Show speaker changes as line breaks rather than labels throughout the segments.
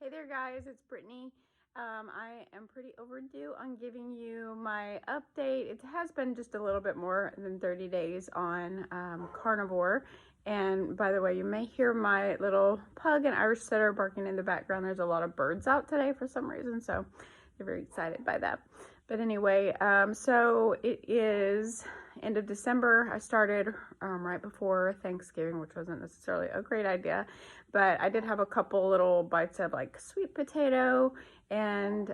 Hey there guys, it's Brittany. I am pretty overdue on giving you my update. It has been just a little bit more than 30 days on Carnivore. And by the way, you may hear my little pug and Irish setter barking in the background. There's a lot of birds out today for some reason, so they're very excited by that. But anyway, so it is end of December. I started right before Thanksgiving, which wasn't necessarily a great idea, but I did have a couple little bites of like sweet potato and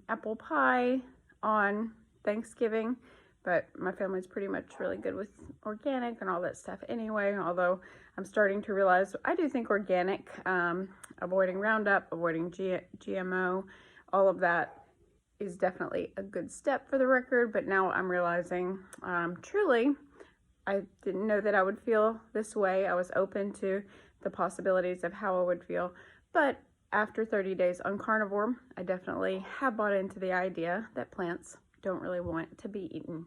apple pie on Thanksgiving. But my family's pretty much really good with organic and all that stuff anyway, although I'm starting to realize I do think organic, avoiding Roundup, avoiding GMO, all of that is definitely a good step for the record. But now I'm realizing truly I didn't know that I would feel this way. I was open to the possibilities of how I would feel, but after 30 days on Carnivore, I definitely have bought into the idea that plants don't really want to be eaten.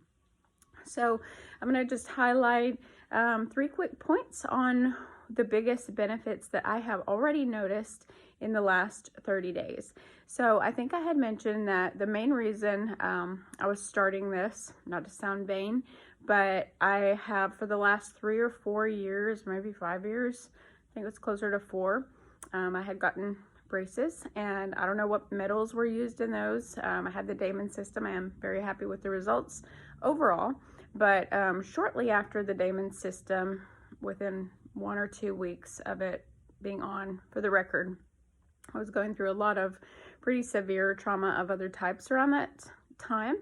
So I'm going to just highlight 3 quick points on the biggest benefits that I have already noticed in the last 30 days. So I think I had mentioned that the main reason I was starting this, not to sound vain, but I have for the last 3 or 4 years, maybe 5 years, I think it's closer to 4, I had gotten braces, and I don't know what metals were used in those. I had the Damon system. I am very happy with the results overall, but shortly after the Damon system, within 1 or 2 weeks of it being on, for the record, I was going through a lot of pretty severe trauma of other types around that time.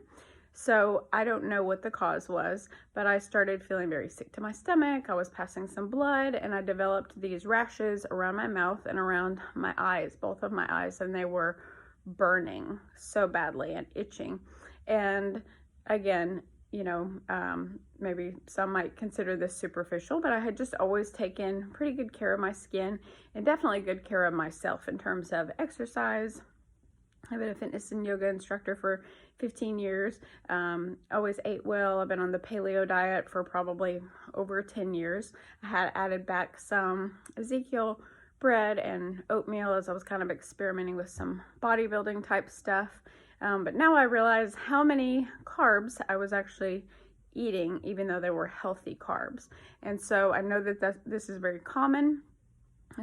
So I don't know what the cause was, but I started feeling very sick to my stomach. I was passing some blood, and I developed these rashes around my mouth and around my eyes, both of my eyes, and they were burning so badly and itching. And again, you know, maybe some might consider this superficial, but I had just always taken pretty good care of my skin and definitely good care of myself in terms of exercise. I've been a fitness and yoga instructor for 15 years, always ate well. I've been on the paleo diet for probably over 10 years. I had added back some Ezekiel bread and oatmeal as I was kind of experimenting with some bodybuilding type stuff. But now I realize how many carbs I was actually eating, even though they were healthy carbs. And so I know that this is very common,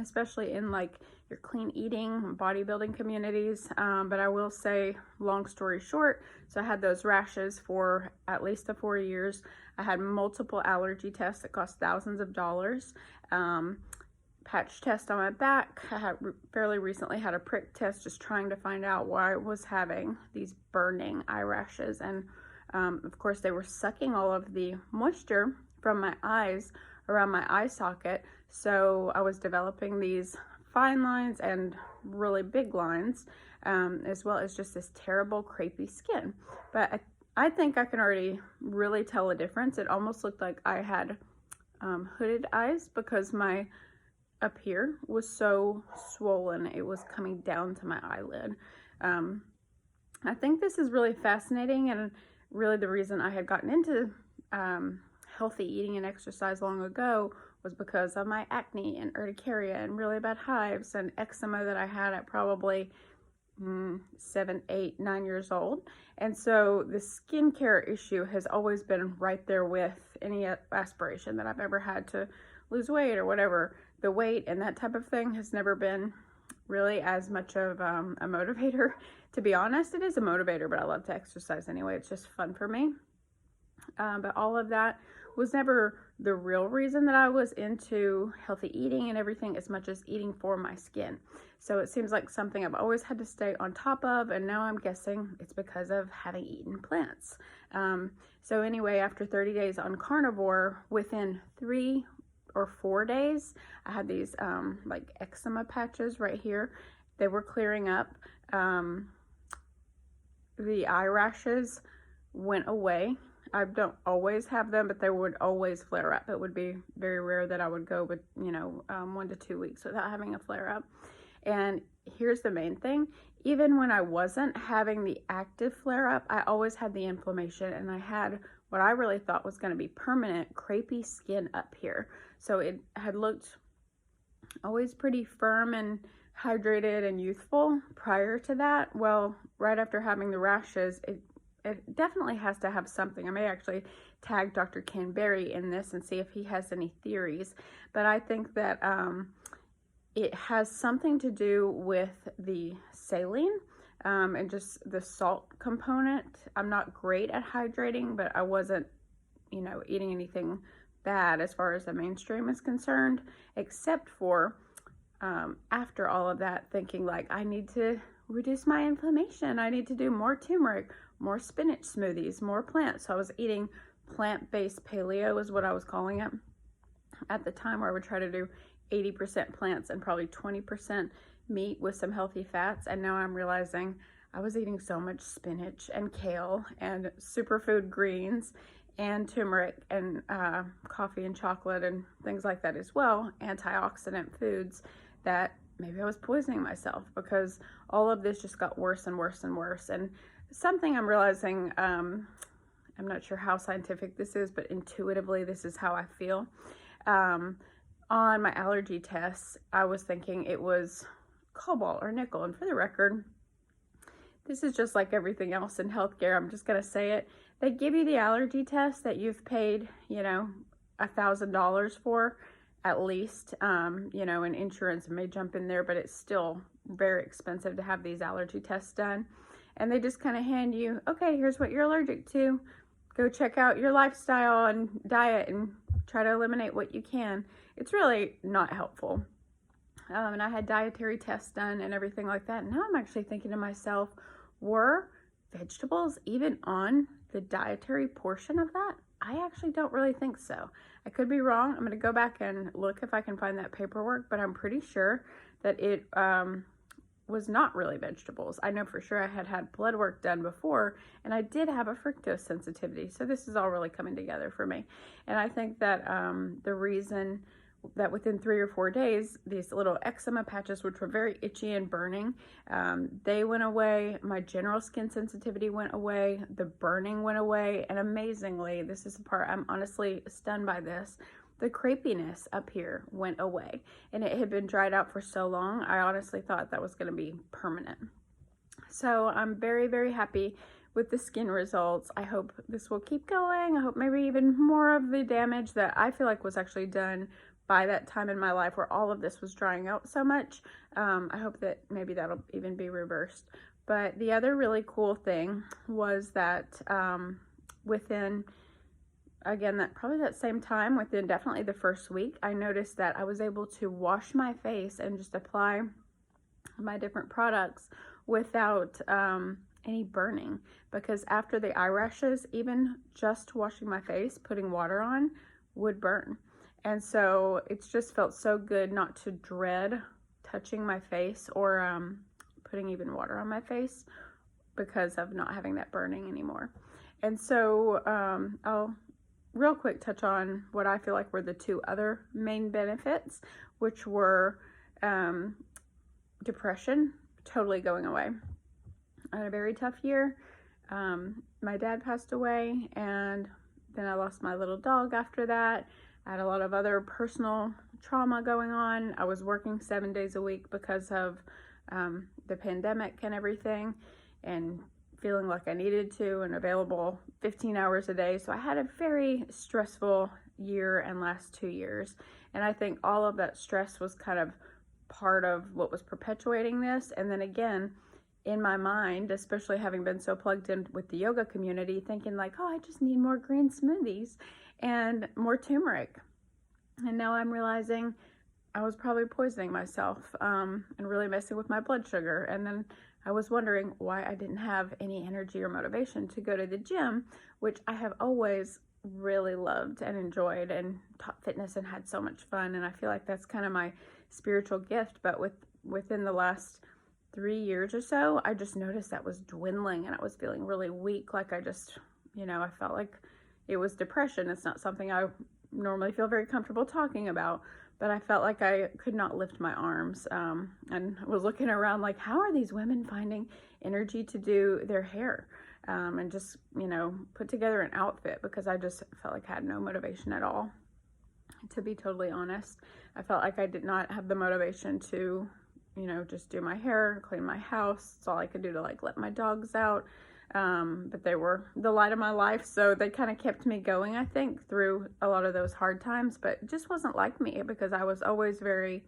especially in like your clean eating bodybuilding communities, but I will say, long story short, so I had those rashes for at least 4 years. I had multiple allergy tests that cost thousands of dollars, patch test on my back. I had fairly recently had a prick test, just trying to find out why I was having these burning eye rashes, and of course they were sucking all of the moisture from my eyes around my eye socket, so I was developing these fine lines and really big lines, as well as just this terrible crepey skin. But I think I can already really tell a difference. It almost looked like I had hooded eyes because my up here was so swollen, it was coming down to my eyelid. I think this is really fascinating, and really the reason I had gotten into healthy eating and exercise long ago was because of my acne and urticaria and really bad hives and eczema that I had at probably 7, 8, 9 years old. And so the skincare issue has always been right there with any aspiration that I've ever had to lose weight or whatever. The weight and that type of thing has never been really as much of a motivator. To be honest, it is a motivator, but I love to exercise anyway. It's just fun for me. But all of that was never the real reason that I was into healthy eating and everything, as much as eating for my skin. So it seems like something I've always had to stay on top of, and now I'm guessing it's because of having eaten plants. So anyway, after 30 days on Carnivore, within 3 or 4 days, I had these like eczema patches right here. They were clearing up. The eye rashes went away. I don't always have them, but they would always flare up. It would be very rare that I would go with, 1 to 2 weeks without having a flare up. And here's the main thing. Even when I wasn't having the active flare up, I always had the inflammation, and I had what I really thought was going to be permanent crepey skin up here. So it had looked always pretty firm and hydrated and youthful prior to that. Well, right after having the rashes, it definitely has to have something. I may actually tag Dr. Ken Berry in this and see if he has any theories, but I think that it has something to do with the saline and just the salt component. I'm not great at hydrating, but I wasn't, eating anything bad as far as the mainstream is concerned, except for after all of that, thinking like, I need to reduce my inflammation. I need to do more turmeric, more spinach smoothies, more plants. So I was eating plant-based paleo is what I was calling it at the time, where I would try to do 80% plants and probably 20% meat with some healthy fats. And now I'm realizing I was eating so much spinach and kale and superfood greens and turmeric and coffee and chocolate and things like that as well, antioxidant foods, that maybe I was poisoning myself, because all of this just got worse and worse and worse. And something I'm realizing, I'm not sure how scientific this is, but intuitively this is how I feel. On my allergy tests, I was thinking it was cobalt or nickel. And for the record, this is just like everything else in healthcare. I'm just going to say it. They give you the allergy test that you've paid, $1,000 for at least, and insurance may jump in there, but it's still very expensive to have these allergy tests done. And they just kind of hand you, okay, here's what you're allergic to. Go check out your lifestyle and diet and try to eliminate what you can. It's really not helpful. And I had dietary tests done and everything like that. Now I'm actually thinking to myself, were vegetables even on the dietary portion of that? I actually don't really think so. I could be wrong. I'm going to go back and look if I can find that paperwork, but I'm pretty sure that it was not really vegetables. I know for sure I had blood work done before, and I did have a fructose sensitivity. So this is all really coming together for me. And I think that the reason that within 3 or 4 days, these little eczema patches, which were very itchy and burning, they went away. My general skin sensitivity went away. The burning went away. And amazingly, this is the part I'm honestly stunned by this, the crepiness up here went away. And it had been dried out for so long, I honestly thought that was going to be permanent. So I'm very, very happy with the skin results. I hope this will keep going. I hope maybe even more of the damage that I feel like was actually done by that time in my life where all of this was drying out so much. I hope that maybe that'll even be reversed. But the other really cool thing was that within, again, that same time, within definitely the first week, I noticed that I was able to wash my face and just apply my different products without any burning. Because after the eye rashes, even just washing my face, putting water on, would burn. And so it's just felt so good not to dread touching my face or putting even water on my face because of not having that burning anymore. And so I'll real quick touch on what I feel like were the two other main benefits, which were depression totally going away. I had a very tough year. My dad passed away, and then I lost my little dog after that. I had a lot of other personal trauma going on. I was working 7 days a week because of the pandemic and everything, and feeling like I needed to, and available 15 hours a day. So I had a very stressful year and last 2 years. And I think all of that stress was kind of part of what was perpetuating this. And then again, in my mind, especially having been so plugged in with the yoga community, thinking like, oh, I just need more green smoothies and more turmeric. And now I'm realizing I was probably poisoning myself and really messing with my blood sugar. And then I was wondering why I didn't have any energy or motivation to go to the gym, which I have always really loved and enjoyed and taught fitness and had so much fun. And I feel like that's kind of my spiritual gift. But within the last 3 years or so, I just noticed that was dwindling, and I was feeling really weak. Like I just, I felt like it was depression. It's not something I normally feel very comfortable talking about, but I felt like I could not lift my arms, and was looking around like, how are these women finding energy to do their hair and just, put together an outfit, because I just felt like I had no motivation at all. To be totally honest, I felt like I did not have the motivation to, you know, just do my hair, clean my house. It's all I could do to like let my dogs out. But they were the light of my life, so they kind of kept me going, I think, through a lot of those hard times. But it just wasn't like me, because I was always very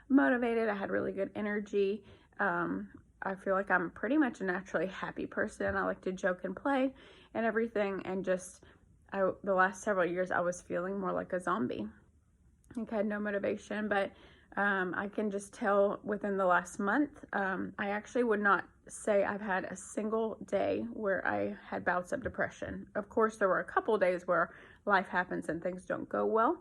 motivated. I had really good energy. I feel like I'm pretty much a naturally happy person. I like to joke and play and everything. And just the last several years, I was feeling more like a zombie. I think I had no motivation, but I can just tell within the last month, I actually would not say I've had a single day where I had bouts of depression. Of course, there were a couple days where life happens and things don't go well,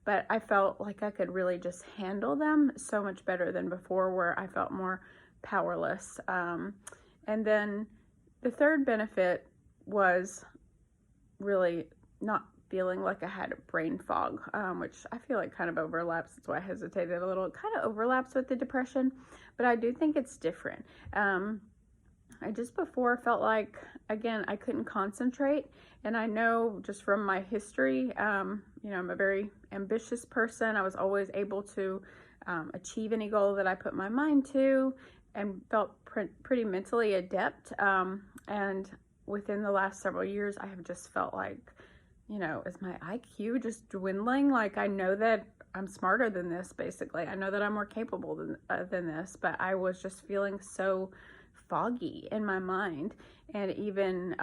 but I felt like I could really just handle them so much better than before, where I felt more powerless. And then the third benefit was really not feeling like I had brain fog, which I feel like kind of overlaps. That's why I hesitated a little. It kind of overlaps with the depression, but I do think it's different. I just before felt like, again, I couldn't concentrate. And I know just from my history, you know, I'm a very ambitious person. I was always able to achieve any goal that I put my mind to, and felt pretty mentally adept. And within the last several years, I have just felt like, you know, is my IQ just dwindling? Like, I know that I'm smarter than this, basically. I know that I'm more capable than this, but I was just feeling so foggy in my mind, and even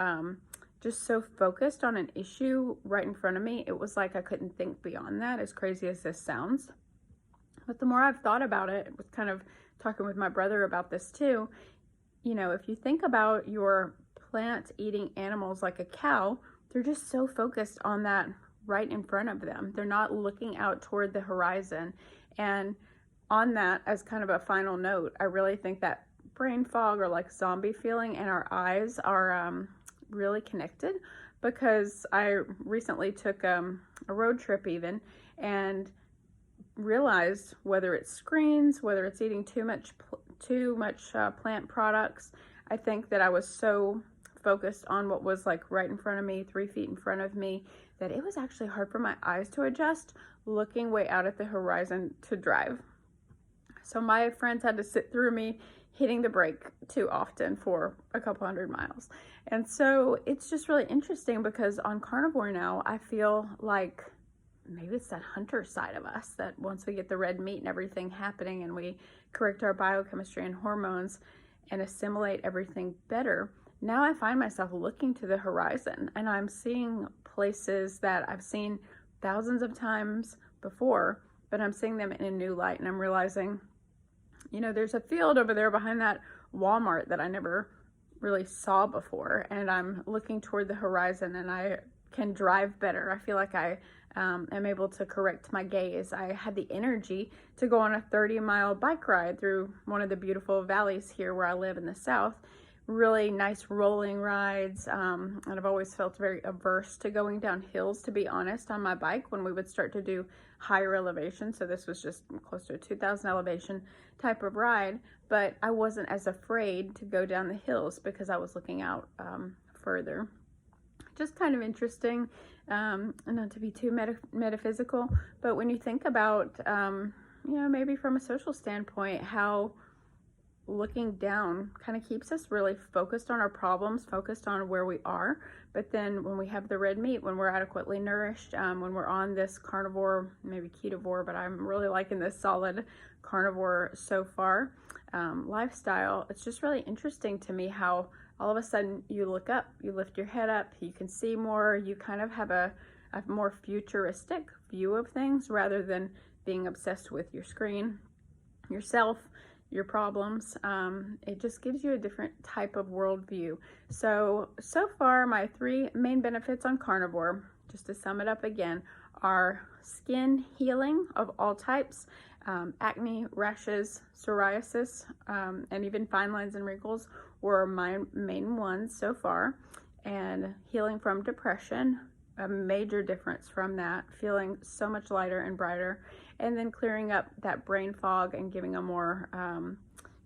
just so focused on an issue right in front of me. It was like I couldn't think beyond that, as crazy as this sounds. But the more I've thought about it, was kind of talking with my brother about this too. You know, if you think about your plant-eating animals like a cow, they're just so focused on that right in front of them. They're not looking out toward the horizon. And on that, as kind of a final note, I really think that brain fog, or like zombie feeling, and our eyes are really connected, because I recently took a road trip even, and realized, whether it's screens, whether it's eating too much plant products, I think that I was so focused on what was like right in front of me, 3 feet in front of me, that it was actually hard for my eyes to adjust looking way out at the horizon to drive. So my friends had to sit through me hitting the brake too often for a couple 100 miles. And so it's just really interesting, because on Carnivore now, I feel like maybe it's that hunter side of us, that once we get the red meat and everything happening, and we correct our biochemistry and hormones and assimilate everything better, now I find myself looking to the horizon, and I'm seeing places that I've seen thousands of times before, but I'm seeing them in a new light. And I'm realizing, you know, there's a field over there behind that Walmart that I never really saw before, and I'm looking toward the horizon, and I can drive better. I feel like I am able to correct my gaze. I had the energy to go on a 30-mile bike ride through one of the beautiful valleys here where I live in the South. Really nice rolling rides, and I've always felt very averse to going down hills, to be honest, on my bike when we would start to do higher elevation. So this was just close to a 2,000 elevation type of ride, but I wasn't as afraid to go down the hills because I was looking out further. Just kind of interesting, not to be too metaphysical, but when you think about, you know, maybe from a social standpoint, how looking down kind of keeps us really focused on our problems, focused on where we are. But then when we have the red meat, when we're adequately nourished, when we're on this carnivore, maybe ketovore, but I'm really liking this solid carnivore so far, lifestyle, it's just really interesting to me how all of a sudden you look up, you lift your head up, you can see more, you kind of have a more futuristic view of things, rather than being obsessed with your screen, yourself, your problems. It just gives you a different type of worldview. So far, my 3 main benefits on Carnivore, just to sum it up again, are skin healing of all types, acne, rashes, psoriasis, and even fine lines and wrinkles were my main ones so far, and healing from depression, a major difference from that, feeling so much lighter and brighter, and then clearing up that brain fog and giving a more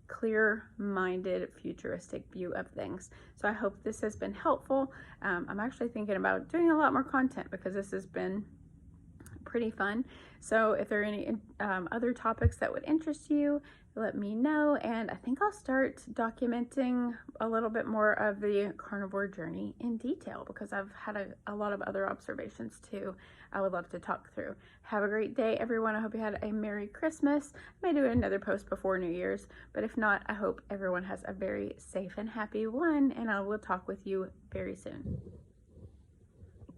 clear-minded, futuristic view of things. So I hope this has been helpful. I'm actually thinking about doing a lot more content, because this has been pretty fun. So if there are any other topics that would interest you, let me know, and I think I'll start documenting a little bit more of the carnivore journey in detail, because I've had a lot of other observations too I would love to talk through. Have a great day, everyone. I hope you had a Merry Christmas. I may do another post before New Year's, but if not, I hope everyone has a very safe and happy one, and I will talk with you very soon.